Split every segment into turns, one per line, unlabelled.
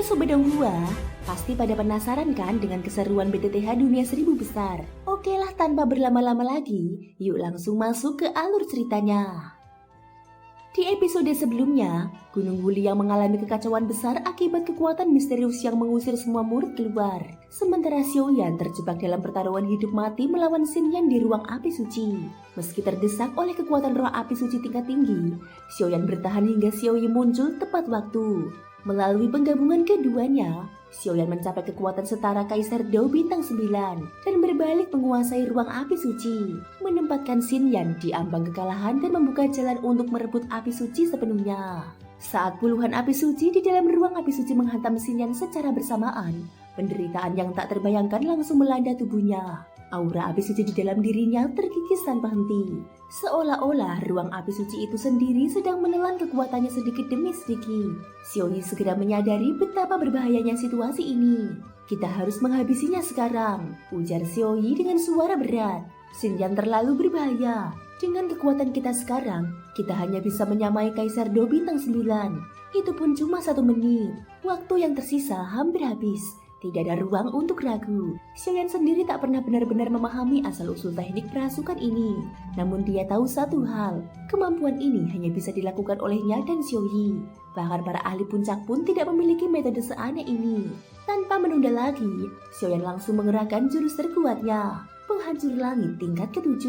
Sobat Donghua, pasti pada penasaran kan dengan keseruan BTTH Dunia Seribu Besar? Oke lah, tanpa berlama-lama lagi, yuk langsung masuk ke alur ceritanya. Di episode sebelumnya, Gunung Wuli yang mengalami kekacauan besar akibat kekuatan misterius yang mengusir semua murid keluar. Sementara Xiaoyan terjebak dalam pertarungan hidup mati melawan Xinyan di ruang api suci. Meski terdesak oleh kekuatan roh api suci tingkat tinggi, Xiaoyan bertahan hingga Xiaoyi muncul tepat waktu. Melalui penggabungan keduanya, Xiaoyan mencapai kekuatan setara Kaisar Dao Bintang 9 dan berbalik menguasai ruang api suci, menempatkan Xinyan di ambang kekalahan dan membuka jalan untuk merebut api suci sepenuhnya. Saat puluhan api suci di dalam ruang api suci menghantam Xinyan secara bersamaan, penderitaan yang tak terbayangkan langsung melanda tubuhnya. Aura api suci di dalam dirinya terkikis tanpa henti, seolah-olah ruang api suci itu sendiri sedang menelan kekuatannya sedikit demi sedikit. Xiaoyi segera menyadari betapa berbahayanya situasi ini. Kita harus menghabisinya sekarang, ujar Xiaoyi dengan suara berat. Xinyan terlalu berbahaya. Dengan kekuatan kita sekarang, kita hanya bisa menyamai Kaisar Dao Bintang 9. Itu pun cuma 1 menit. Waktu yang tersisa hampir habis. Tidak ada ruang untuk ragu. Xiaoyan sendiri tak pernah benar-benar memahami asal-usul teknik perasukan ini. Namun dia tahu satu hal, kemampuan ini hanya bisa dilakukan olehnya dan Xiaoyi. Bahkan para ahli puncak pun tidak memiliki metode seaneh ini. Tanpa menunda lagi, Xiaoyan langsung mengerahkan jurus terkuatnya, Penghancur Langit tingkat ke-7.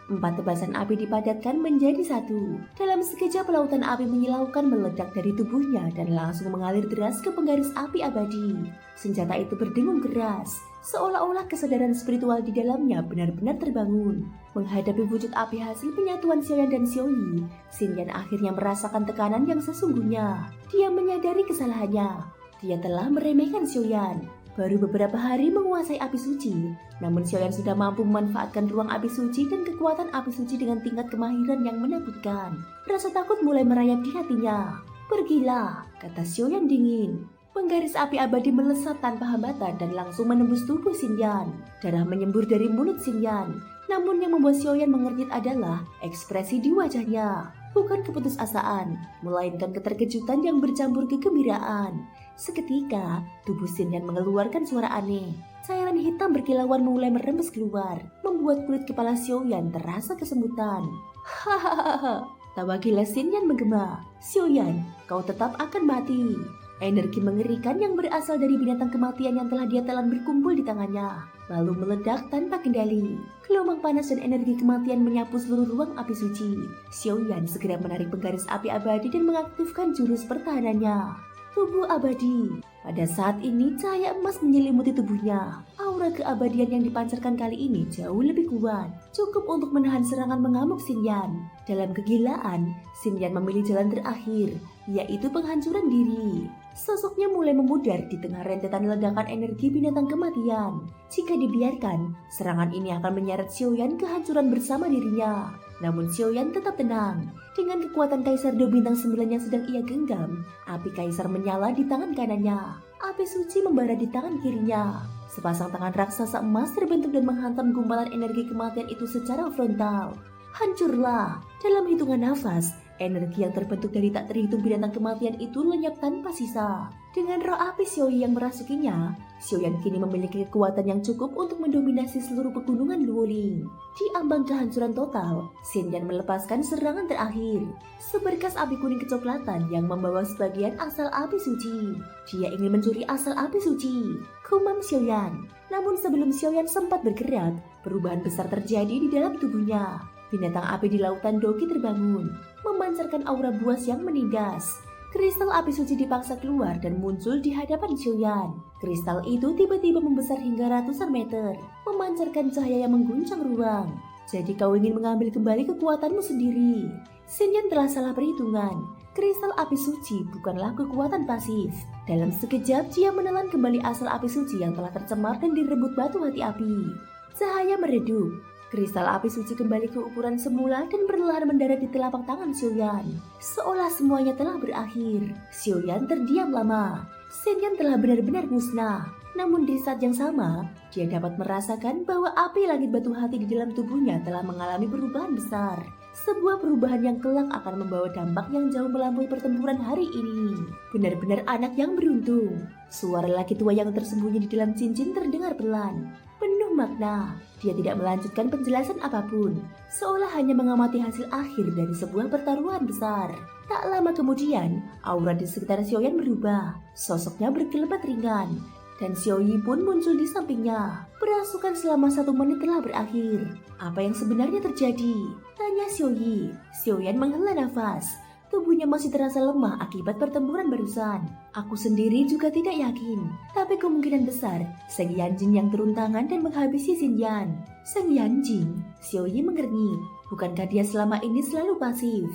4 tebasan api dipadatkan menjadi 1. Dalam sekejap lautan api menyilaukan meledak dari tubuhnya dan langsung mengalir deras ke penggaris api abadi. Senjata itu berdengung keras, seolah-olah kesadaran spiritual di dalamnya benar-benar terbangun. Menghadapi wujud api hasil penyatuan Xiaoyan dan Xiaoyi, Xinyan akhirnya merasakan tekanan yang sesungguhnya. Dia menyadari kesalahannya. Dia telah meremehkan Xiaoyan. Baru beberapa hari menguasai api suci, namun Xiaoyan sudah mampu memanfaatkan ruang api suci dan kekuatan api suci dengan tingkat kemahiran yang menakutkan. Rasa takut mulai merayap di hatinya. Pergilah, kata Xiaoyan dingin. Penggaris api abadi melesat tanpa hambatan dan langsung menembus tubuh Xinyan. Darah menyembur dari mulut Xinyan. Namun yang membuat Xiaoyan mengernyit adalah ekspresi di wajahnya. Bukan keputusasaan, melainkan keterkejutan yang bercampur kegembiraan. Seketika, tubuh Xinyan mengeluarkan suara aneh. Cairan hitam berkilauan mulai merembes keluar, membuat kulit kepala Xiaoyan terasa kesemutan. Hahaha, tawa gila Xinyan menggema. Xiaoyan, kau tetap akan mati. Energi mengerikan yang berasal dari binatang kematian yang telah dia telan berkumpul di tangannya, lalu meledak tanpa kendali. Gelombang panas dan energi kematian menyapu seluruh ruang api suci. Xiaoyan segera menarik penggaris api abadi dan mengaktifkan jurus pertahanannya. Tubuh abadi. Pada saat ini cahaya emas menyelimuti tubuhnya. Aura keabadian yang dipancarkan kali ini jauh lebih kuat, cukup untuk menahan serangan mengamuk Xinyan. Dalam kegilaan, Xinyan memilih jalan terakhir, yaitu penghancuran diri. Sosoknya mulai memudar di tengah rentetan ledakan energi binatang kematian. Jika dibiarkan, serangan ini akan menyeret Xiaoyan kehancuran bersama dirinya. Namun Xiaoyan tetap tenang. Dengan kekuatan Kaisar Dao Bintang 9 yang sedang ia genggam, api Kaisar menyala di tangan kanannya. Api suci membara di tangan kirinya. Sepasang tangan raksasa emas terbentuk dan menghantam gumpalan energi kematian itu secara frontal. Hancurlah. Dalam hitungan nafas, energi yang terbentuk dari tak terhitung binatang kematian itu lenyap tanpa sisa. Dengan roh api Xiaoyi yang merasukinya, Xiaoyan kini memiliki kekuatan yang cukup untuk mendominasi seluruh pegunungan Luoling. Di ambang kehancuran total, Xinyan melepaskan serangan terakhir. Seberkas api kuning kecoklatan yang membawa sebagian asal api suci. Dia ingin mencuri asal api suci, gumam Xiaoyan. Namun sebelum Xiaoyan sempat bergerak, perubahan besar terjadi di dalam tubuhnya. Binatang api di lautan Doki terbangun, memancarkan aura buas yang menindas. Kristal api suci dipaksa keluar dan muncul di hadapan Xiaoyan. Kristal itu tiba-tiba membesar hingga ratusan meter, memancarkan cahaya yang mengguncang ruang. Jadi kau ingin mengambil kembali kekuatanmu sendiri. Xinyan telah salah perhitungan. Kristal api suci bukanlah kekuatan pasif. Dalam sekejap dia menelan kembali asal api suci yang telah tercemar dan direbut batu hati api. Cahaya meredup. Kristal api suci kembali ke ukuran semula dan perlahan mendarat di telapak tangan Xiaoyan. Seolah semuanya telah berakhir. Xiaoyan terdiam lama. Xinyan telah benar-benar musnah. Namun di saat yang sama, dia dapat merasakan bahwa api langit batu hati di dalam tubuhnya telah mengalami perubahan besar. Sebuah perubahan yang kelak akan membawa dampak yang jauh melampaui pertempuran hari ini. Benar-benar anak yang beruntung. Suara laki tua yang tersembunyi di dalam cincin terdengar pelan, penuh makna. Dia tidak melanjutkan penjelasan apapun, seolah hanya mengamati hasil akhir dari sebuah pertaruhan besar. Tak lama kemudian, aura di sekitar Xiaoyan berubah. Sosoknya berkelebat ringan, dan Xiaoyi pun muncul di sampingnya. Perasukan selama 1 menit telah berakhir. Apa yang sebenarnya terjadi? Tanya Xiaoyi. Xiaoyan menghela nafas. Tubuhnya masih terasa lemah akibat pertempuran barusan. Aku sendiri juga tidak yakin, tapi kemungkinan besar Seng Yanjing yang turun tangan dan menghabisi Xinyan. Seng Yanjing? Xiaoyi mengernyit. Bukankah dia selama ini selalu pasif?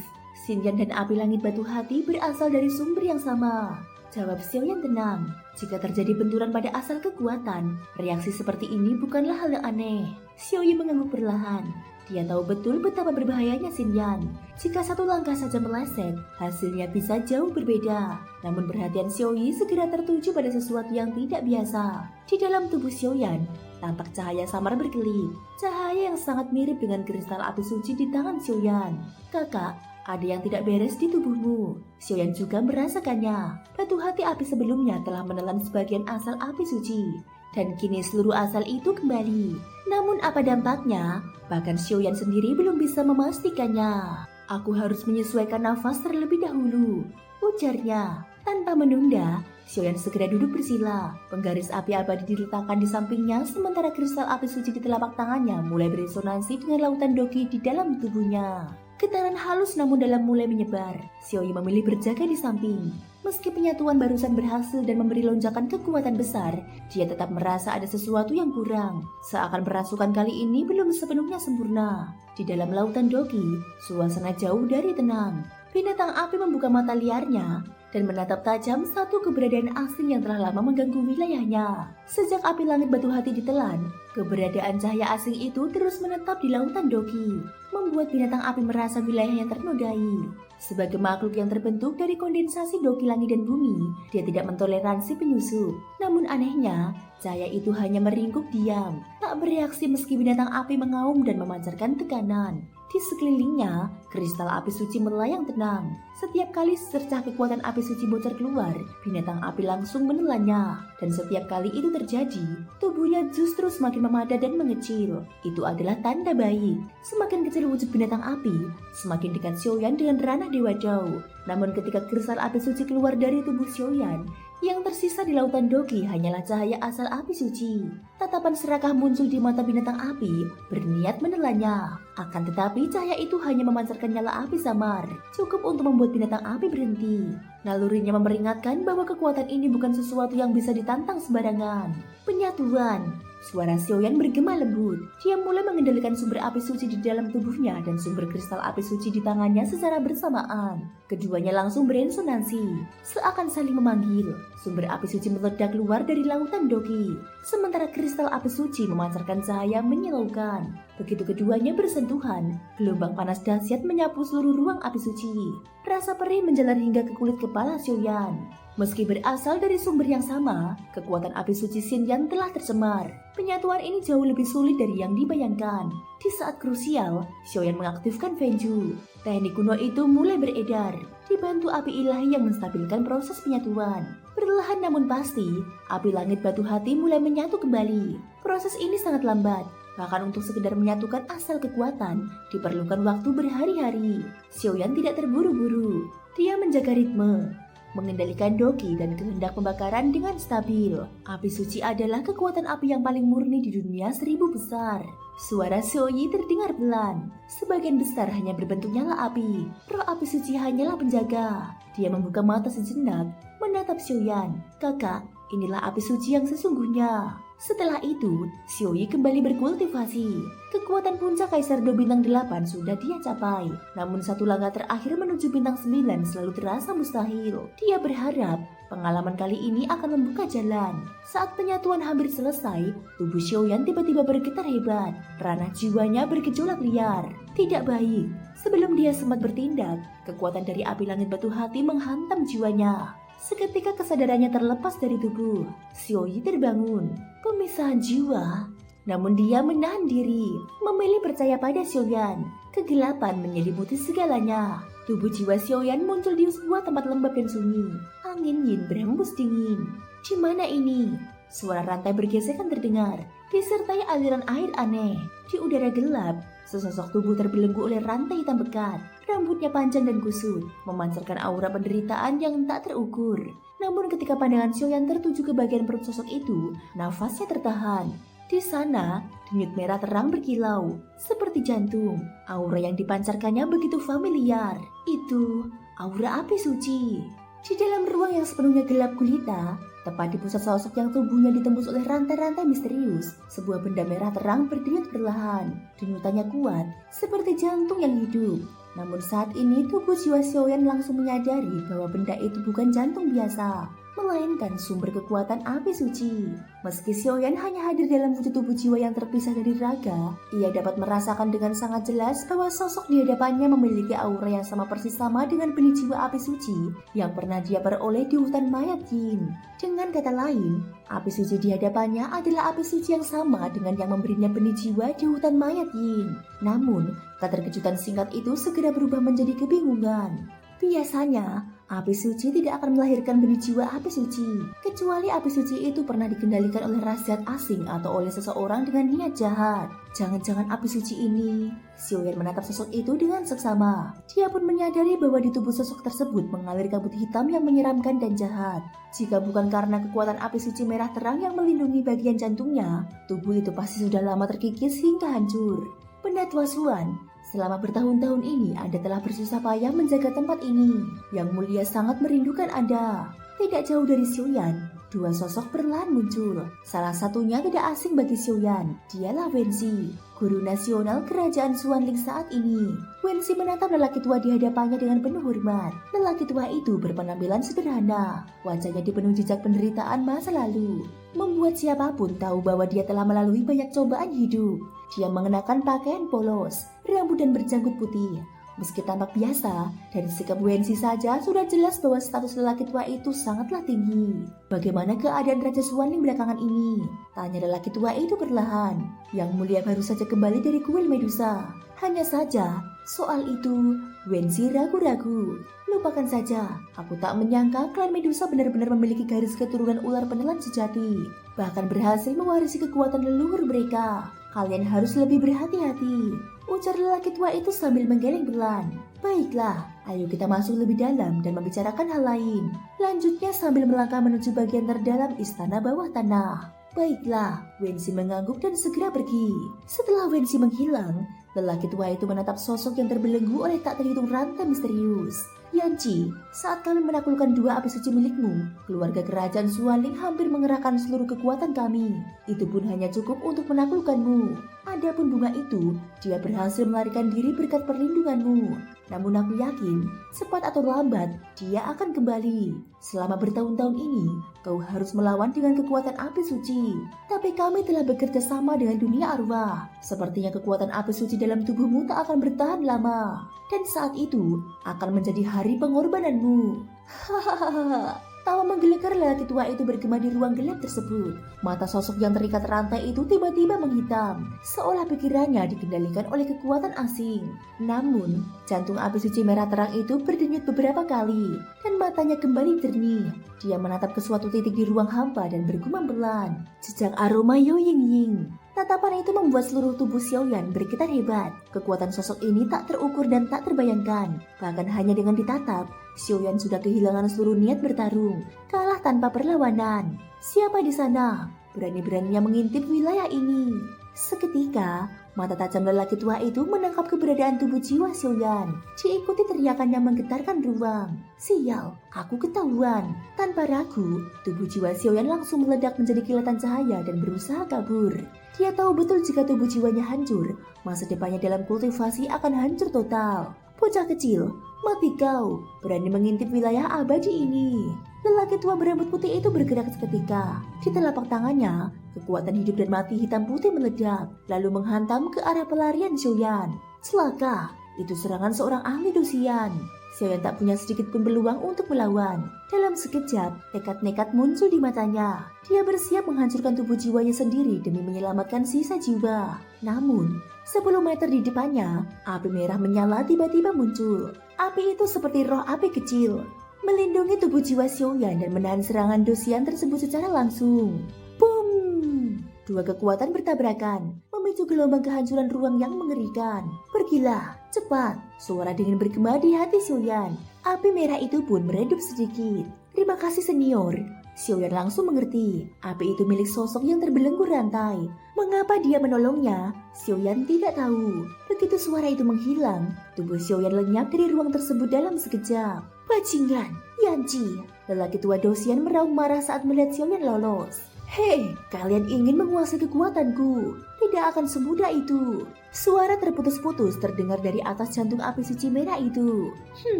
Xinyan dan api langit batu hati berasal dari sumber yang sama. Jawab Xiaoyan tenang. Jika terjadi benturan pada asal kekuatan, reaksi seperti ini bukanlah hal yang aneh. Xiaoyi mengangguk perlahan. Dia tahu betul betapa berbahayanya Xinyan. Jika 1 langkah saja meleset, hasilnya bisa jauh berbeda. Namun perhatian Xiaoyi segera tertuju pada sesuatu yang tidak biasa. Di dalam tubuh Xiaoyan, tampak cahaya samar berkelip. Cahaya yang sangat mirip dengan kristal api suci di tangan Xiaoyan. Kakak, ada yang tidak beres di tubuhmu. Xiaoyan juga merasakannya. Batu hati api sebelumnya telah menelan sebagian asal api suci, dan kini seluruh asal itu kembali. Namun apa dampaknya? Bahkan Xiaoyan sendiri belum bisa memastikannya. Aku harus menyesuaikan nafas terlebih dahulu, ujarnya. Tanpa menunda, Xiaoyan segera duduk bersila. Penggaris api abadi diletakkan di sampingnya, sementara kristal api suci di telapak tangannya mulai beresonansi dengan lautan doki di dalam tubuhnya. Getaran halus namun dalam mulai menyebar. Xiaoyi memilih berjaga di samping. Meski penyatuan barusan berhasil dan memberi lonjakan kekuatan besar, dia tetap merasa ada sesuatu yang kurang. Seakan perasukan kali ini belum sepenuhnya sempurna. Di dalam lautan doki, suasana jauh dari tenang. Binatang api membuka mata liarnya dan menatap tajam satu keberadaan asing yang telah lama mengganggu wilayahnya. Sejak api langit batu hati ditelan, keberadaan cahaya asing itu terus menetap di lautan doki, membuat binatang api merasa wilayahnya ternodai. Sebagai makhluk yang terbentuk dari kondensasi doki langit dan bumi, dia tidak mentoleransi penyusup. Namun anehnya, cahaya itu hanya meringkuk diam, tak bereaksi meski binatang api mengaum dan memancarkan tekanan. Di sekelilingnya, kristal api suci melayang tenang. Setiap kali secercah kekuatan api suci bocor keluar, binatang api langsung menelannya. Dan setiap kali itu terjadi, tubuhnya justru semakin memadat dan mengecil. Itu adalah tanda baik. Semakin kecil wujud binatang api, semakin dekat Xiaoyan dengan ranah Dewa Dao. Namun ketika kristal api suci keluar dari tubuh Xiaoyan, yang tersisa di lautan doki hanyalah cahaya asal api suci. Tatapan serakah muncul di mata binatang api, berniat menelannya. Akan tetapi cahaya itu hanya memancarkan nyala api samar, cukup untuk membuat binatang api berhenti. Nalurinya memperingatkan bahwa kekuatan ini bukan sesuatu yang bisa ditantang sembarangan. Penyatuan. Suara Xiaoyan bergema lembut. Dia mulai mengendalikan sumber api suci di dalam tubuhnya dan sumber kristal api suci di tangannya secara bersamaan. Keduanya langsung beresonansi, seakan saling memanggil. Sumber api suci meledak keluar dari lautan doki, sementara kristal api suci memancarkan cahaya menyilaukan. Begitu keduanya bersentuhan, gelombang panas dahsyat menyapu seluruh ruang api suci. Rasa perih menjalar hingga ke kulit kepala Xiaoyan. Meski berasal dari sumber yang sama, kekuatan api suci Xinyan telah tercemar. Penyatuan ini jauh lebih sulit dari yang dibayangkan. Di saat krusial, Xiaoyan mengaktifkan Fenju. Teknik kuno itu mulai beredar, dibantu api ilahi yang menstabilkan proses penyatuan. Perlahan namun pasti, api langit batu hati mulai menyatu kembali. Proses ini sangat lambat. Bahkan untuk sekedar menyatukan asal kekuatan, diperlukan waktu berhari-hari. Xiaoyan tidak terburu-buru. Dia menjaga ritme, mengendalikan doki dan kehendak pembakaran dengan stabil. Api suci adalah kekuatan api yang paling murni di dunia 1000 besar. Suara Xiaoyi terdengar pelan. Sebagian besar hanya berbentuk nyala api. Roh api suci hanyalah penjaga. Dia membuka mata sejenak, menatap Xiaoyan. Kakak, inilah api suci yang sesungguhnya. Setelah itu, Xiaoyi kembali berkultivasi. Kekuatan puncak Kaisar Do Bintang 8 sudah dia capai. Namun satu langkah terakhir menuju Bintang 9 selalu terasa mustahil. Dia berharap pengalaman kali ini akan membuka jalan. Saat penyatuan hampir selesai, tubuh Xiaoyan tiba-tiba bergetar hebat. Ranah jiwanya bergejolak liar. Tidak baik. Sebelum dia sempat bertindak, kekuatan dari api langit batu hati menghantam jiwanya. Seketika kesadarannya terlepas dari tubuh. Xiaoyi terbangun. Pemisahan jiwa. Namun dia menahan diri, memilih percaya pada Xiaoyan. Kegelapan menyelimuti segalanya. Tubuh jiwa Xiaoyan muncul di sebuah tempat lembab dan sunyi. Angin yin berhembus dingin. Di mana ini? Suara rantai bergesekan terdengar, disertai aliran air aneh. Di udara gelap, sesosok tubuh terbelenggu oleh rantai hitam pekat. Rambutnya panjang dan kusut, memancarkan aura penderitaan yang tak terukur. Namun ketika pandangan Xiaoyan tertuju ke bagian perut sosok itu, nafasnya tertahan. Di sana, denyut merah terang berkilau, seperti jantung. Aura yang dipancarkannya begitu familiar. Itu aura api suci. Di dalam ruang yang sepenuhnya gelap gulita, tepat di pusat sosok yang tubuhnya ditembus oleh rantai-rantai misterius, sebuah benda merah terang berdenyut perlahan. Denyutannya kuat, seperti jantung yang hidup. Namun saat ini tubuh jiwa Xiaoyan langsung menyadari bahwa benda itu bukan jantung biasa, melainkan sumber kekuatan api suci. Meski Xiaoyan hanya hadir dalam wujud tubuh jiwa yang terpisah dari raga, ia dapat merasakan dengan sangat jelas bahwa sosok di hadapannya memiliki aura yang sama persis sama dengan benih jiwa api suci yang pernah dia peroleh di hutan mayat Yin. Dengan kata lain, api suci di hadapannya adalah api suci yang sama dengan yang memberinya benih jiwa di hutan mayat Yin. Namun, keterkejutan singkat itu segera berubah menjadi kebingungan. Biasanya, api suci tidak akan melahirkan benih jiwa api suci, kecuali api suci itu pernah dikendalikan oleh rasyat asing atau oleh seseorang dengan niat jahat. Jangan-jangan api suci ini. Xiaoyan menatap sosok itu dengan seksama. Dia pun menyadari bahwa di tubuh sosok tersebut mengalir kabut hitam yang menyeramkan dan jahat. Jika bukan karena kekuatan api suci merah terang yang melindungi bagian jantungnya, tubuh itu pasti sudah lama terkikis hingga hancur. Benda tua Suan, selama bertahun-tahun ini Anda telah bersusah payah menjaga tempat ini. Yang mulia sangat merindukan Anda. Tidak jauh dari Xiaoyan, dua sosok perlahan muncul. Salah satunya tidak asing bagi Xiaoyan, dialah Wenxi, guru nasional kerajaan Xuanling saat ini. Wenxi menatap lelaki tua di hadapannya dengan penuh hormat. Lelaki tua itu berpenampilan sederhana, wajahnya dipenuhi jejak penderitaan masa lalu, membuat siapapun tahu bahwa dia telah melalui banyak cobaan hidup. Dia mengenakan pakaian polos, rambut dan berjanggut putih. Meski tampak biasa, dari sikap Wenxi saja sudah jelas bahwa status lelaki tua itu sangatlah tinggi. Bagaimana keadaan Raja Xuanling belakangan ini? Tanya lelaki tua itu perlahan. Yang mulia baru saja kembali dari kuil Medusa. Hanya saja, soal itu, Wenxi ragu-ragu. Lupakan saja, aku tak menyangka klan Medusa benar-benar memiliki garis keturunan ular penelan sejati. Bahkan berhasil mewarisi kekuatan leluhur mereka. Kalian harus lebih berhati-hati, ujar lelaki tua itu sambil menggeleng pelan. Baiklah, ayo kita masuk lebih dalam dan membicarakan hal lain. Lanjutnya sambil melangkah menuju bagian terdalam istana bawah tanah. Baiklah, Wenxi mengangguk dan segera pergi. Setelah Wenxi menghilang, lelaki tua itu menatap sosok yang terbelenggu oleh tak terhitung rantai misterius. Yanci, saat kami menaklukkan dua api suci milikmu, keluarga kerajaan Xuanling hampir mengerahkan seluruh kekuatan kami. Itu pun hanya cukup untuk menaklukkanmu. Adapun bunga itu, dia berhasil melarikan diri berkat perlindunganmu. Namun aku yakin, cepat atau lambat, dia akan kembali. Selama bertahun-tahun ini, kau harus melawan dengan kekuatan api suci. Tapi kami telah bekerja sama dengan dunia arwah. Sepertinya kekuatan api suci dalam tubuhmu tak akan bertahan lama. Dan saat itu, akan menjadi hari pengorbananmu. Hahaha. Tawa menggelegar lelaki tua itu bergema di ruang gelap tersebut. Mata sosok yang terikat rantai itu tiba-tiba menghitam, seolah pikirannya dikendalikan oleh kekuatan asing. Namun, jantung api suci merah terang itu berdenyut beberapa kali, dan matanya kembali jernih. Dia menatap ke suatu titik di ruang hampa dan bergumam pelan. Jejak aroma Yo Ying Ying. Tatapan itu membuat seluruh tubuh Xiaoyan bergetar hebat. Kekuatan sosok ini tak terukur dan tak terbayangkan. Bahkan hanya dengan ditatap, Xiaoyan sudah kehilangan seluruh niat bertarung, kalah tanpa perlawanan. Siapa di sana? Berani-beraninya mengintip wilayah ini. Seketika, mata tajam lelaki tua itu menangkap keberadaan tubuh jiwa Xiaoyan. Diikuti teriakan yang menggetarkan ruang. Sial, aku ketahuan. Tanpa ragu, tubuh jiwa Xiaoyan langsung meledak menjadi kilatan cahaya dan berusaha kabur. Dia tahu betul jika tubuh jiwanya hancur, masa depannya dalam kultivasi akan hancur total. Bocah kecil, mati kau, berani mengintip wilayah abadi ini. Lelaki tua berambut putih itu bergerak seketika. Di telapak tangannya, kekuatan hidup dan mati hitam putih meledak, lalu menghantam ke arah pelarian Xiaoyan. Celaka, itu serangan seorang ahli Dosian. Xiaoyan tak punya sedikit pun peluang untuk melawan. Dalam sekejap, tekad nekat muncul di matanya. Dia bersiap menghancurkan tubuh jiwanya sendiri demi menyelamatkan sisa jiwa. Namun, 10 meter di depannya, api merah menyala tiba-tiba muncul. Api itu seperti roh api kecil, melindungi tubuh jiwa Xiaoyan dan menahan serangan Dosian tersebut secara langsung. Boom! Dua kekuatan bertabrakan, memicu gelombang kehancuran ruang yang mengerikan. Pergilah, cepat! Suara dingin bergema di hati Xiaoyan. Api merah itu pun meredup sedikit. Terima kasih senior. Xiaoyan langsung mengerti, api itu milik sosok yang terbelenggu rantai. Mengapa dia menolongnya? Xiaoyan tidak tahu. Begitu suara itu menghilang, tubuh Xiaoyan lenyap dari ruang tersebut dalam sekejap. Bajingan, Yanji. Lelaki tua Dosian meraung marah saat melihat Xiaoyan lolos. Hei, kalian ingin menguasai kekuatanku? Tidak akan semudah itu. Suara terputus-putus terdengar dari atas jantung api suci merah itu.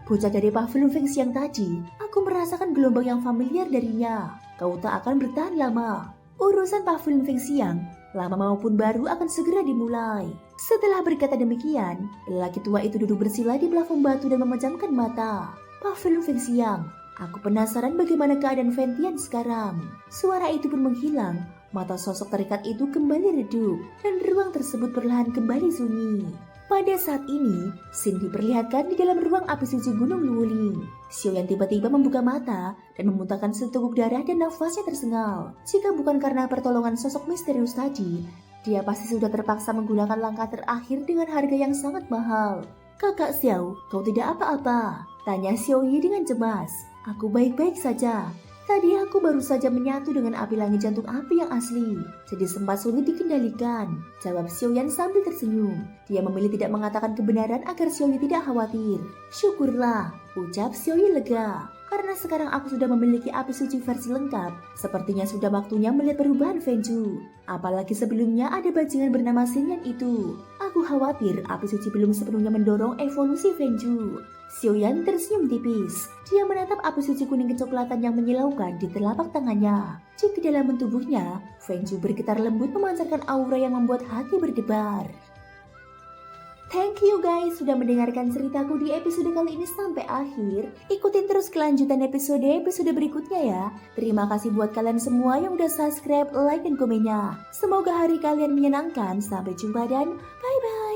Bocah dari pavilion Fengxiang tadi, aku merasakan gelombang yang familiar darinya. Kau tak akan bertahan lama. Urusan pavilion Fengxiang, lama maupun baru akan segera dimulai. Setelah berkata demikian, lelaki tua itu duduk bersila di plafon batu dan memejamkan mata. Pavilion Fengxiang, aku penasaran bagaimana keadaan Ventian sekarang. Suara itu pun menghilang, mata sosok terikat itu kembali redup, dan ruang tersebut perlahan kembali sunyi. Pada saat ini, Xin diperlihatkan di dalam ruang api suci Gunung Luoling. Xiaoyan tiba-tiba membuka mata dan memuntahkan seteguk darah dan nafasnya tersengal. Jika bukan karena pertolongan sosok misterius tadi, dia pasti sudah terpaksa menggunakan langkah terakhir dengan harga yang sangat mahal. Kakak Xiao, kau tidak apa-apa? Tanya Xiaoyi dengan cemas. Aku baik-baik saja. Tadi aku baru saja menyatu dengan api langit jantung api yang asli, jadi sempat sulit dikendalikan. Jawab Xiaoyan sambil tersenyum. Dia memilih tidak mengatakan kebenaran agar Xiaoyi tidak khawatir. Syukurlah, ucap Xiaoyi lega. Karena sekarang aku sudah memiliki api suci versi lengkap, sepertinya sudah waktunya melihat perubahan Fengju. Apalagi sebelumnya ada bajingan bernama Xinyan itu. Aku khawatir api suci belum sepenuhnya mendorong evolusi Fengju. Xiaoyan tersenyum tipis. Dia menatap api suci kuning kecoklatan yang menyilaukan di telapak tangannya. Di kedalaman tubuhnya, Fengju bergetar lembut memancarkan aura yang membuat hati berdebar. Thank you guys sudah mendengarkan ceritaku di episode kali ini sampai akhir. Ikutin terus kelanjutan episode berikutnya ya. Terima kasih buat kalian semua yang udah subscribe, like, dan komennya. Semoga hari kalian menyenangkan. Sampai jumpa dan bye-bye.